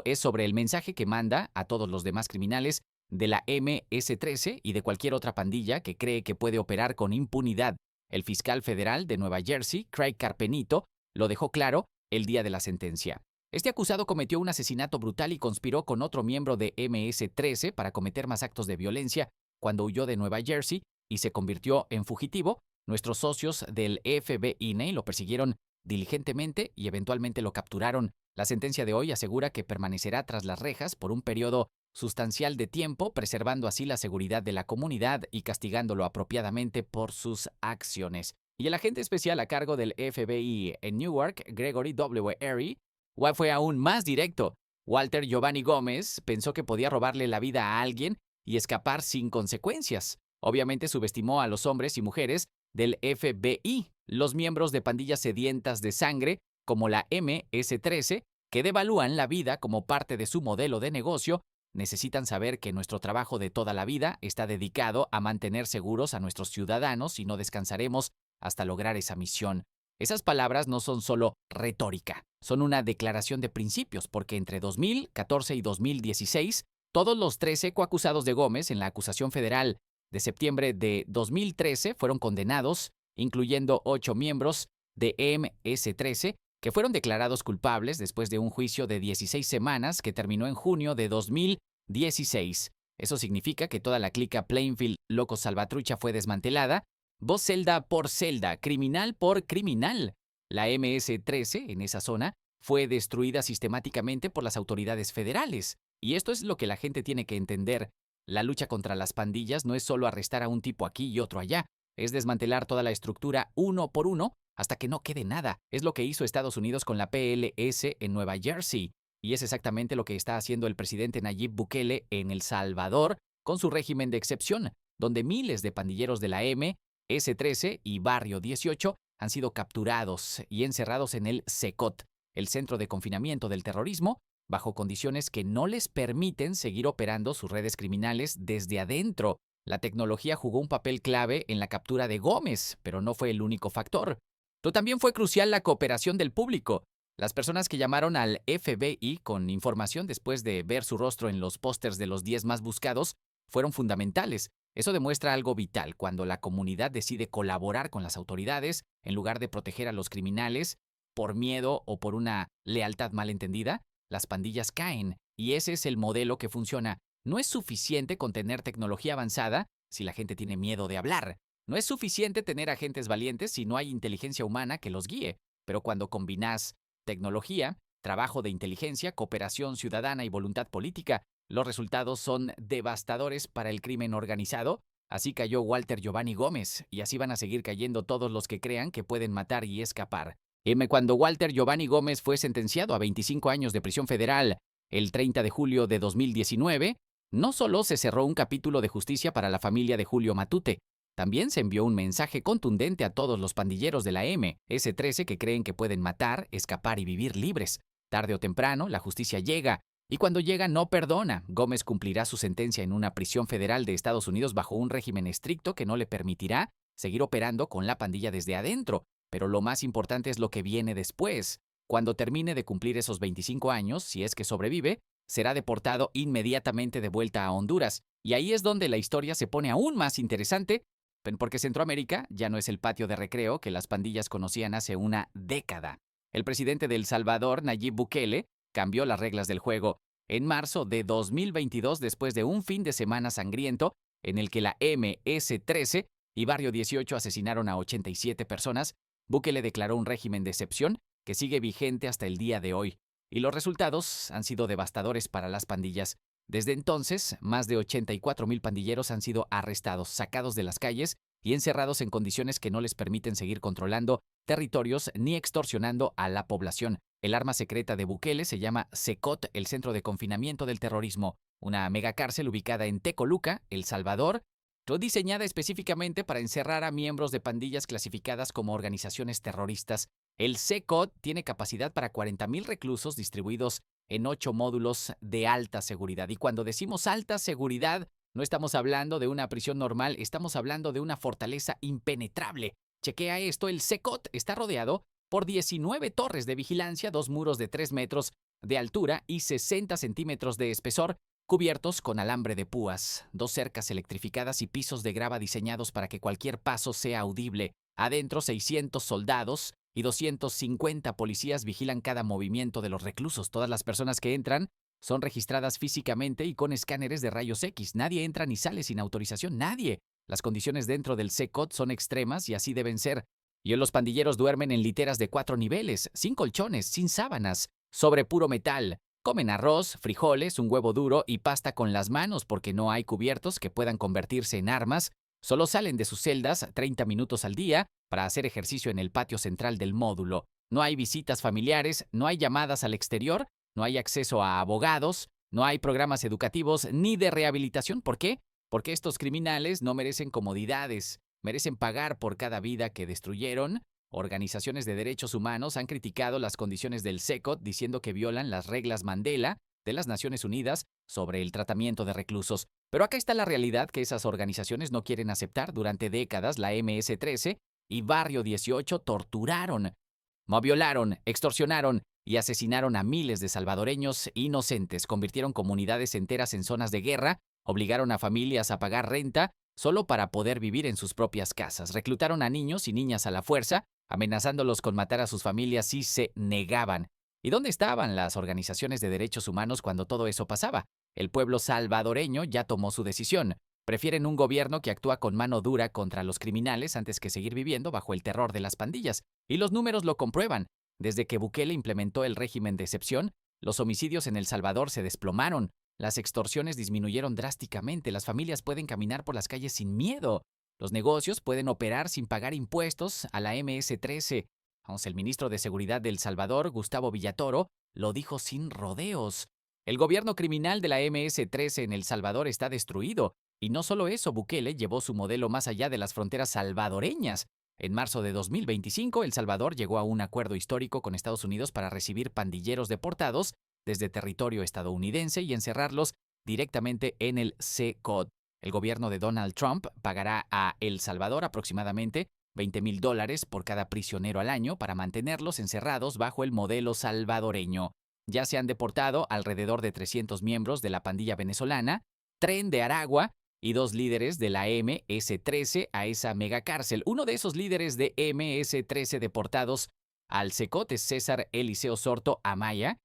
es sobre el mensaje que manda a todos los demás criminales de la MS-13 y de cualquier otra pandilla que cree que puede operar con impunidad. El fiscal federal de Nueva Jersey, Craig Carpenito, lo dejó claro el día de la sentencia. Este acusado cometió un asesinato brutal y conspiró con otro miembro de MS-13 para cometer más actos de violencia cuando huyó de Nueva Jersey y se convirtió en fugitivo. Nuestros socios del FBI lo persiguieron diligentemente y eventualmente lo capturaron. La sentencia de hoy asegura que permanecerá tras las rejas por un periodo sustancial de tiempo, preservando así la seguridad de la comunidad y castigándolo apropiadamente por sus acciones. Y el agente especial a cargo del FBI en Newark, Gregory W. Airy, fue aún más directo. Walter Giovanni Gómez pensó que podía robarle la vida a alguien y escapar sin consecuencias. Obviamente subestimó a los hombres y mujeres del FBI, los miembros de pandillas sedientas de sangre como la MS-13, que devalúan la vida como parte de su modelo de negocio. Necesitan saber que nuestro trabajo de toda la vida está dedicado a mantener seguros a nuestros ciudadanos y no descansaremos hasta lograr esa misión. Esas palabras no son solo retórica, son una declaración de principios, porque entre 2014 y 2016, todos los 13 coacusados de Gómez en la acusación federal de septiembre de 2013 fueron condenados, incluyendo 8 miembros de MS-13, que fueron declarados culpables después de un juicio de 16 semanas que terminó en junio de 2016. Eso significa que toda la clica Plainfield Loco Salvatrucha fue desmantelada, voz celda por celda, criminal por criminal. La MS-13 en esa zona fue destruida sistemáticamente por las autoridades federales. Y esto es lo que la gente tiene que entender. La lucha contra las pandillas no es solo arrestar a un tipo aquí y otro allá, es desmantelar toda la estructura uno por uno hasta que no quede nada. Es lo que hizo Estados Unidos con la PLS en Nueva Jersey. Y es exactamente lo que está haciendo el presidente Nayib Bukele en El Salvador con su régimen de excepción. donde miles de pandilleros de la MS-13 y Barrio 18 han sido capturados y encerrados en el CECOT, el Centro de Confinamiento del Terrorismo, bajo condiciones que no les permiten seguir operando sus redes criminales desde adentro. La tecnología jugó un papel clave en la captura de Gómez, pero no fue el único factor. Pero también fue crucial la cooperación del público. Las personas que llamaron al FBI con información después de ver su rostro en los pósters de los 10 más buscados fueron fundamentales. Eso demuestra algo vital cuando la comunidad decide colaborar con las autoridades en lugar de proteger a los criminales por miedo o por una lealtad malentendida. Las pandillas caen, y ese es el modelo que funciona. No es suficiente con tener tecnología avanzada si la gente tiene miedo de hablar. No es suficiente tener agentes valientes si no hay inteligencia humana que los guíe. Pero cuando combinas tecnología, trabajo de inteligencia, cooperación ciudadana y voluntad política, los resultados son devastadores para el crimen organizado. Así cayó Walter Giovanni Gómez, y así van a seguir cayendo todos los que crean que pueden matar y escapar. Cuando Walter Giovanni Gómez fue sentenciado a 25 años de prisión federal el 30 de julio de 2019, no solo se cerró un capítulo de justicia para la familia de Julio Matute, también se envió un mensaje contundente a todos los pandilleros de la MS-13 que creen que pueden matar, escapar y vivir libres. Tarde o temprano, la justicia llega, y cuando llega no perdona. Gómez cumplirá su sentencia en una prisión federal de Estados Unidos bajo un régimen estricto que no le permitirá seguir operando con la pandilla desde adentro. Pero lo más importante es lo que viene después. Cuando termine de cumplir esos 25 años, si es que sobrevive, será deportado inmediatamente de vuelta a Honduras. Y ahí es donde la historia se pone aún más interesante, porque Centroamérica ya no es el patio de recreo que las pandillas conocían hace una década. El presidente de El Salvador, Nayib Bukele, cambió las reglas del juego. En marzo de 2022, después de un fin de semana sangriento en el que la MS-13 y Barrio 18 asesinaron a 87 personas, Bukele declaró un régimen de excepción que sigue vigente hasta el día de hoy. Y los resultados han sido devastadores para las pandillas. Desde entonces, más de 84,000 pandilleros han sido arrestados, sacados de las calles y encerrados en condiciones que no les permiten seguir controlando territorios ni extorsionando a la población. El arma secreta de Bukele se llama CECOT, el Centro de Confinamiento del Terrorismo, una megacárcel ubicada en Tecoluca, El Salvador, diseñada específicamente para encerrar a miembros de pandillas clasificadas como organizaciones terroristas. El CECOT tiene capacidad para 40,000 reclusos distribuidos en 8 módulos de alta seguridad. Y cuando decimos alta seguridad, no estamos hablando de una prisión normal, estamos hablando de una fortaleza impenetrable. Chequea esto, el CECOT está rodeado por 19 torres de vigilancia, 2 muros de 3 metros de altura y 60 centímetros de espesor, cubiertos con alambre de púas, 2 cercas electrificadas y pisos de grava diseñados para que cualquier paso sea audible. Adentro, 600 soldados y 250 policías vigilan cada movimiento de los reclusos. Todas las personas que entran son registradas físicamente y con escáneres de rayos X. Nadie entra ni sale sin autorización, nadie. Las condiciones dentro del CECOT son extremas y así deben ser. Y los pandilleros duermen en literas de 4 niveles, sin colchones, sin sábanas, sobre puro metal. Comen arroz, frijoles, un huevo duro y pasta con las manos porque no hay cubiertos que puedan convertirse en armas. Solo salen de sus celdas 30 minutos al día para hacer ejercicio en el patio central del módulo. No hay visitas familiares, no hay llamadas al exterior, no hay acceso a abogados, no hay programas educativos ni de rehabilitación. ¿Por qué? Porque estos criminales no merecen comodidades, merecen pagar por cada vida que destruyeron. Organizaciones de derechos humanos han criticado las condiciones del CECOT diciendo que violan las reglas Mandela de las Naciones Unidas sobre el tratamiento de reclusos. Pero acá está la realidad que esas organizaciones no quieren aceptar. Durante décadas, la MS-13 y Barrio 18 torturaron, violaron, extorsionaron y asesinaron a miles de salvadoreños inocentes. Convirtieron comunidades enteras en zonas de guerra, obligaron a familias a pagar renta solo para poder vivir en sus propias casas. Reclutaron a niños y niñas a la fuerza, amenazándolos con matar a sus familias si se negaban. ¿Y dónde estaban las organizaciones de derechos humanos cuando todo eso pasaba? El pueblo salvadoreño ya tomó su decisión. Prefieren un gobierno que actúa con mano dura contra los criminales antes que seguir viviendo bajo el terror de las pandillas. Y los números lo comprueban. Desde que Bukele implementó el régimen de excepción, los homicidios en El Salvador se desplomaron. Las extorsiones disminuyeron drásticamente. Las familias pueden caminar por las calles sin miedo. Los negocios pueden operar sin pagar impuestos a la MS-13. El ministro de Seguridad de El Salvador, Gustavo Villatoro, lo dijo sin rodeos. El gobierno criminal de la MS-13 en El Salvador está destruido. Y no solo eso, Bukele llevó su modelo más allá de las fronteras salvadoreñas. En marzo de 2025, El Salvador llegó a un acuerdo histórico con Estados Unidos para recibir pandilleros deportados desde territorio estadounidense y encerrarlos directamente en el CECOT. El gobierno de Donald Trump pagará a El Salvador aproximadamente $20,000 por cada prisionero al año para mantenerlos encerrados bajo el modelo salvadoreño. Ya se han deportado alrededor de 300 miembros de la pandilla venezolana, Tren de Aragua y 2 líderes de la MS-13 a esa megacárcel. Uno de esos líderes de MS-13 deportados al CECOT es César Eliseo Sorto Amaya,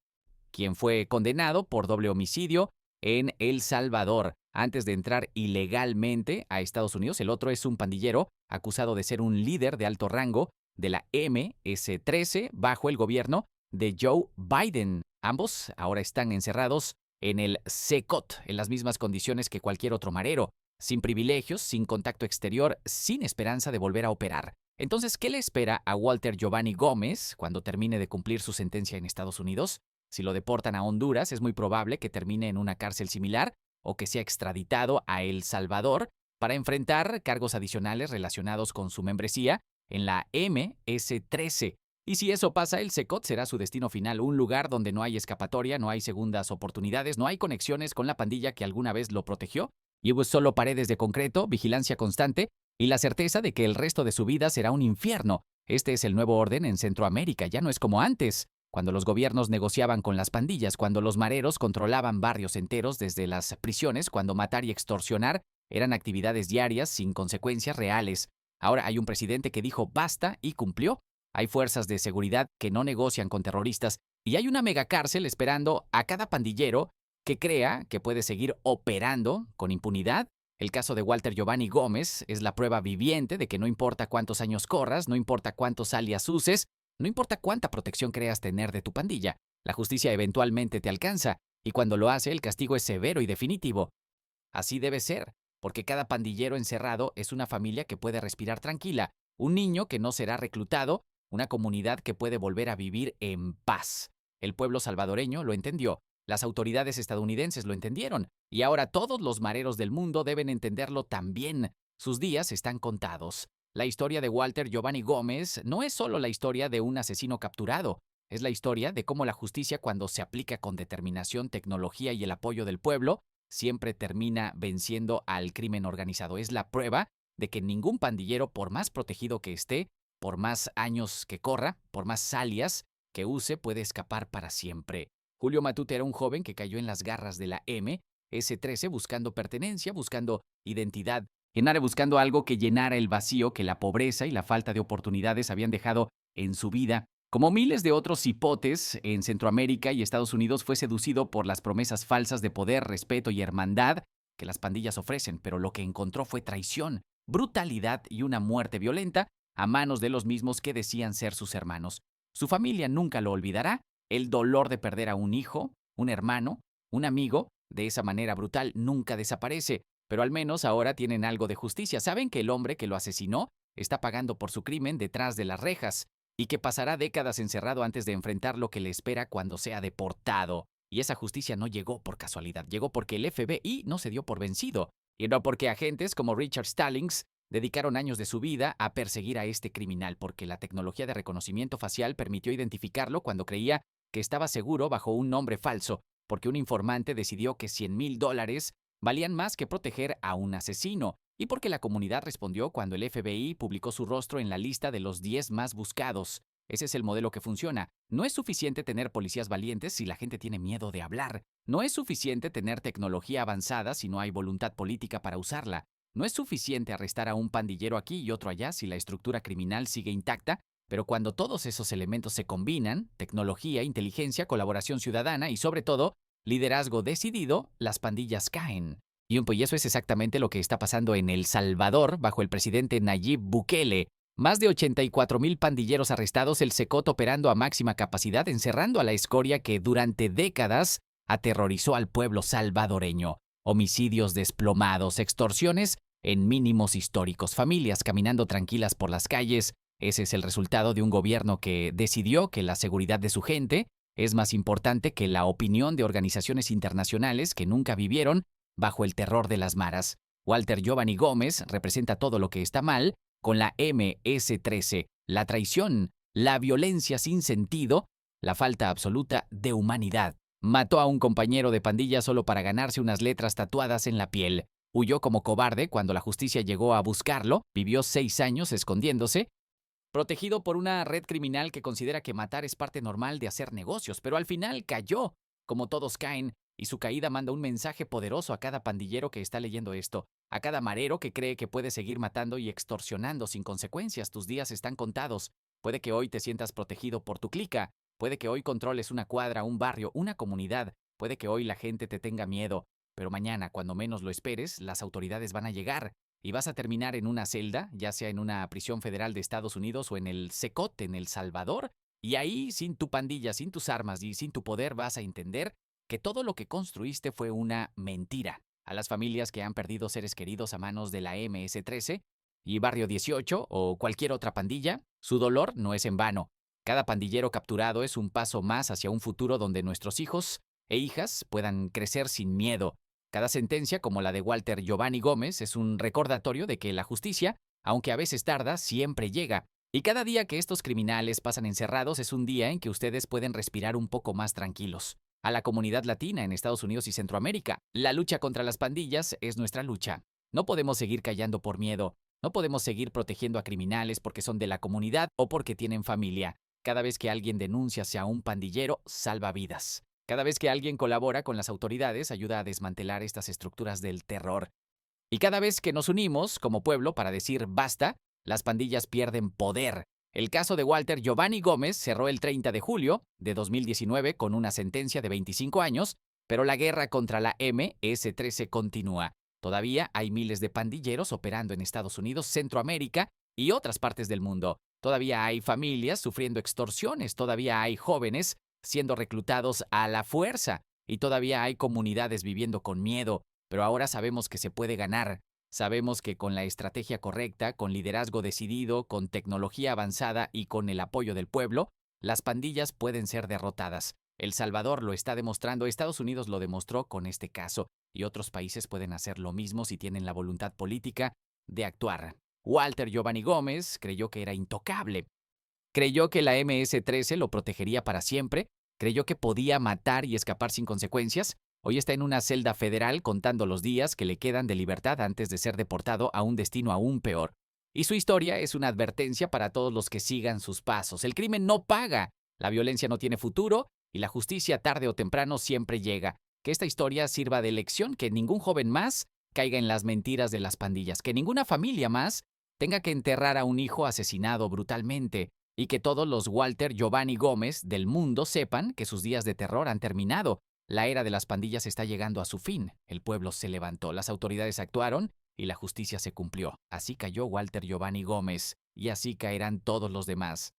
quien fue condenado por doble homicidio en El Salvador antes de entrar ilegalmente a Estados Unidos. El otro es un pandillero acusado de ser un líder de alto rango de la MS-13 bajo el gobierno de Joe Biden. Ambos ahora están encerrados en el CECOT, en las mismas condiciones que cualquier otro marero, sin privilegios, sin contacto exterior, sin esperanza de volver a operar. Entonces, ¿qué le espera a Walter Giovanni Gómez cuando termine de cumplir su sentencia en Estados Unidos? Si lo deportan a Honduras, es muy probable que termine en una cárcel similar o que sea extraditado a El Salvador para enfrentar cargos adicionales relacionados con su membresía en la MS-13. Y si eso pasa, el CECOT será su destino final, un lugar donde no hay escapatoria, no hay segundas oportunidades, no hay conexiones con la pandilla que alguna vez lo protegió, y hubo solo paredes de concreto, vigilancia constante y la certeza de que el resto de su vida será un infierno. Este es el nuevo orden en Centroamérica, ya no es como antes, cuando los gobiernos negociaban con las pandillas, cuando los mareros controlaban barrios enteros desde las prisiones, cuando matar y extorsionar eran actividades diarias sin consecuencias reales. Ahora hay un presidente que dijo basta y cumplió. Hay fuerzas de seguridad que no negocian con terroristas y hay una megacárcel esperando a cada pandillero que crea que puede seguir operando con impunidad. El caso de Walter Giovanni Gómez es la prueba viviente de que no importa cuántos años corras, no importa cuántos alias uses, no importa cuánta protección creas tener de tu pandilla, la justicia eventualmente te alcanza y cuando lo hace el castigo es severo y definitivo. Así debe ser, porque cada pandillero encerrado es una familia que puede respirar tranquila, un niño que no será reclutado, una comunidad que puede volver a vivir en paz. El pueblo salvadoreño lo entendió, las autoridades estadounidenses lo entendieron, y ahora todos los mareros del mundo deben entenderlo también. Sus días están contados. La historia de Walter Giovanni Gómez no es solo la historia de un asesino capturado, es la historia de cómo la justicia, cuando se aplica con determinación, tecnología y el apoyo del pueblo, siempre termina venciendo al crimen organizado. Es la prueba de que ningún pandillero, por más protegido que esté, por más años que corra, por más alias que use, puede escapar para siempre. Julio Matute era un joven que cayó en las garras de la MS-13 buscando pertenencia, buscando identidad, buscando algo que llenara el vacío que la pobreza y la falta de oportunidades habían dejado en su vida. Como miles de otros cipotes en Centroamérica y Estados Unidos, fue seducido por las promesas falsas de poder, respeto y hermandad que las pandillas ofrecen, pero lo que encontró fue traición, brutalidad y una muerte violenta a manos de los mismos que decían ser sus hermanos. Su familia nunca lo olvidará, el dolor de perder a un hijo, un hermano, un amigo, de esa manera brutal nunca desaparece, pero al menos ahora tienen algo de justicia. Saben que el hombre que lo asesinó está pagando por su crimen detrás de las rejas y que pasará décadas encerrado antes de enfrentar lo que le espera cuando sea deportado. Y esa justicia no llegó por casualidad, llegó porque el FBI no se dio por vencido, y no porque agentes como Richard Stallings dedicaron años de su vida a perseguir a este criminal, porque la tecnología de reconocimiento facial permitió identificarlo cuando creía que estaba seguro bajo un nombre falso, porque un informante decidió que $100,000 valían más que proteger a un asesino, y porque la comunidad respondió cuando el FBI publicó su rostro en la lista de los 10 más buscados. Ese es el modelo que funciona. No es suficiente tener policías valientes si la gente tiene miedo de hablar. No es suficiente tener tecnología avanzada si no hay voluntad política para usarla. No es suficiente arrestar a un pandillero aquí y otro allá si la estructura criminal sigue intacta, pero cuando todos esos elementos se combinan, tecnología, inteligencia, colaboración ciudadana y sobre todo, liderazgo decidido, las pandillas caen. Y eso es exactamente lo que está pasando en El Salvador bajo el presidente Nayib Bukele. Más de 84,000 pandilleros arrestados, el CECOT operando a máxima capacidad, encerrando a la escoria que durante décadas aterrorizó al pueblo salvadoreño. Homicidios desplomados, extorsiones en mínimos históricos, familias caminando tranquilas por las calles. Ese es el resultado de un gobierno que decidió que la seguridad de su gente es más importante que la opinión de organizaciones internacionales que nunca vivieron bajo el terror de las maras. Walter Giovanni Gómez representa todo lo que está mal con la MS-13, la traición, la violencia sin sentido, la falta absoluta de humanidad. Mató a un compañero de pandilla solo para ganarse unas letras tatuadas en la piel. Huyó como cobarde cuando la justicia llegó a buscarlo, vivió 6 años escondiéndose, protegido por una red criminal que considera que matar es parte normal de hacer negocios, pero al final cayó, como todos caen, y su caída manda un mensaje poderoso a cada pandillero que está leyendo esto, a cada marero que cree que puede seguir matando y extorsionando sin consecuencias. Tus días están contados. Puede que hoy te sientas protegido por tu clica, puede que hoy controles una cuadra, un barrio, una comunidad, puede que hoy la gente te tenga miedo, pero mañana, cuando menos lo esperes, las autoridades van a llegar y vas a terminar en una celda, ya sea en una prisión federal de Estados Unidos o en el Secot, en El Salvador, y ahí, sin tu pandilla, sin tus armas y sin tu poder, vas a entender que todo lo que construiste fue una mentira. A las familias que han perdido seres queridos a manos de la MS-13 y Barrio 18 o cualquier otra pandilla, su dolor no es en vano. Cada pandillero capturado es un paso más hacia un futuro donde nuestros hijos e hijas puedan crecer sin miedo. Cada sentencia, como la de Walter Giovanni Gómez, es un recordatorio de que la justicia, aunque a veces tarda, siempre llega. Y cada día que estos criminales pasan encerrados es un día en que ustedes pueden respirar un poco más tranquilos. A la comunidad latina en Estados Unidos y Centroamérica, la lucha contra las pandillas es nuestra lucha. No podemos seguir callando por miedo. No podemos seguir protegiendo a criminales porque son de la comunidad o porque tienen familia. Cada vez que alguien denuncia hacia un pandillero, salva vidas. Cada vez que alguien colabora con las autoridades, ayuda a desmantelar estas estructuras del terror. Y cada vez que nos unimos como pueblo para decir basta, las pandillas pierden poder. El caso de Walter Giovanni Gómez cerró el 30 de julio de 2019 con una sentencia de 25 años, pero la guerra contra la MS-13 continúa. Todavía hay miles de pandilleros operando en Estados Unidos, Centroamérica y otras partes del mundo. Todavía hay familias sufriendo extorsiones, todavía hay jóvenes siendo reclutados a la fuerza y todavía hay comunidades viviendo con miedo, pero ahora sabemos que se puede ganar. Sabemos que con la estrategia correcta, con liderazgo decidido, con tecnología avanzada y con el apoyo del pueblo, las pandillas pueden ser derrotadas. El Salvador lo está demostrando, Estados Unidos lo demostró con este caso, y otros países pueden hacer lo mismo si tienen la voluntad política de actuar. Walter Giovanni Gómez creyó que era intocable. Creyó que la MS-13 lo protegería para siempre, creyó que podía matar y escapar sin consecuencias. Hoy está en una celda federal contando los días que le quedan de libertad antes de ser deportado a un destino aún peor. Y su historia es una advertencia para todos los que sigan sus pasos. El crimen no paga, la violencia no tiene futuro y la justicia tarde o temprano siempre llega. Que esta historia sirva de lección, que ningún joven más caiga en las mentiras de las pandillas, que ninguna familia más tenga que enterrar a un hijo asesinado brutalmente y que todos los Walter Giovanni Gómez del mundo sepan que sus días de terror han terminado. La era de las pandillas está llegando a su fin. El pueblo se levantó, las autoridades actuaron y la justicia se cumplió. Así cayó Walter Giovanni Gómez y así caerán todos los demás.